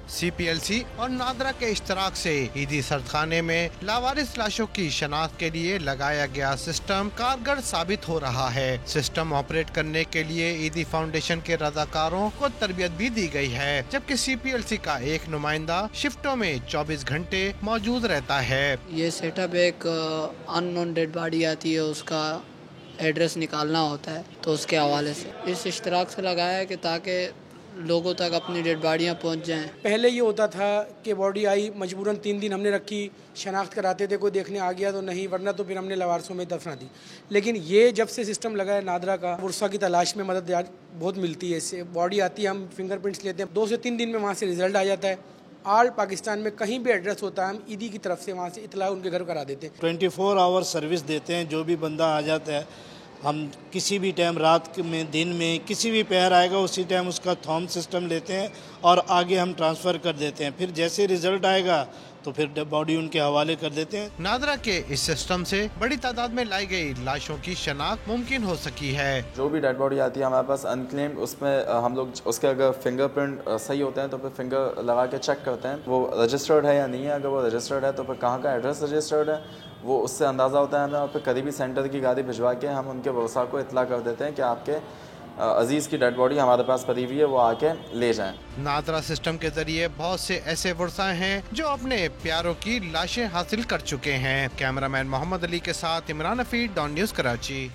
CPLC और नादरा के इश्तराक से ईदी सरदखाने में लावारिस लाशों की शनाख्त के लिए लगाया गया सिस्टम कारगर साबित हो रहा है। सिस्टम ऑपरेट करने के लिए ईदी फाउंडेशन के रजाकारों को तरबियत भी दी गई है, जबकि CPLC का एक नुमाइंदा शिफ्टों में 24 घंटे मौजूद रहता है। ये सेटअप एक अननोन डेड बॉडी आती है, उसका एड्रेस निकालना होता है, तो उसके हवाले से इस इश्तराक से लगाया है कि ताकि लोगों तक अपनी डेड बॉडियाँ पहुँच जाएं। पहले ये होता था कि बॉडी आई, मजबूरन 3 दिन हमने रखी, शनाख्त कराते थे, कोई देखने आ गया तो नहीं, वरना तो फिर हमने लवारसों में दफना दी। लेकिन ये जब से सिस्टम लगा है नादरा का, वर्षा की तलाश में मदद बहुत मिलती है। इससे बॉडी आती है, हम फिंगरप्रिंट्स लेते हैं, 2 से 3 दिन में वहाँ से रिजल्ट आ जाता है। ऑल पाकिस्तान में कहीं भी एड्रेस होता है, हम ईदी की तरफ से वहाँ से इतला उनके घर करा देते हैं। 24 आवर सर्विस देते हैं। जो भी बंदा आ जाता है, हम किसी भी टाइम, रात में, दिन में, किसी भी पहर आएगा उसी टाइम उसका थॉर्म सिस्टम लेते हैं और आगे हम ट्रांसफ़र कर देते हैं। फिर जैसे रिजल्ट आएगा तो फिर बॉडी उनके हवाले कर देते हैं। नादरा के इस सिस्टम से बड़ी तादाद में लाई गई लाशों की शनाख्त मुमकिन हो सकी है। जो भी डेड बॉडी आती है हमारे पास अनक्लेम्ड, उसमें हम लोग उसके अगर फिंगरप्रिंट सही होते हैं तो फिर फिंगर लगा के चेक करते हैं वो रजिस्टर्ड है या नहीं है। अगर वो रजिस्टर्ड है तो फिर कहाँ का एड्रेस रजिस्टर्ड है वो उससे अंदाज़ा होता है हमें, और फिर करीबी सेंटर की गाड़ी भिजवा के हम उनके वर्षा को इतला कर देते हैं कि आपके अजीज़ की डेड बॉडी हमारे पास पड़ी हुई है, वो आके ले जाएं। नादरा सिस्टम के जरिए बहुत से ऐसे वर्षा हैं जो अपने प्यारों की लाशें हासिल कर चुके हैं। कैमरामैन मोहम्मद अली के साथ इमरान हफीज, डॉन न्यूज़, कराची।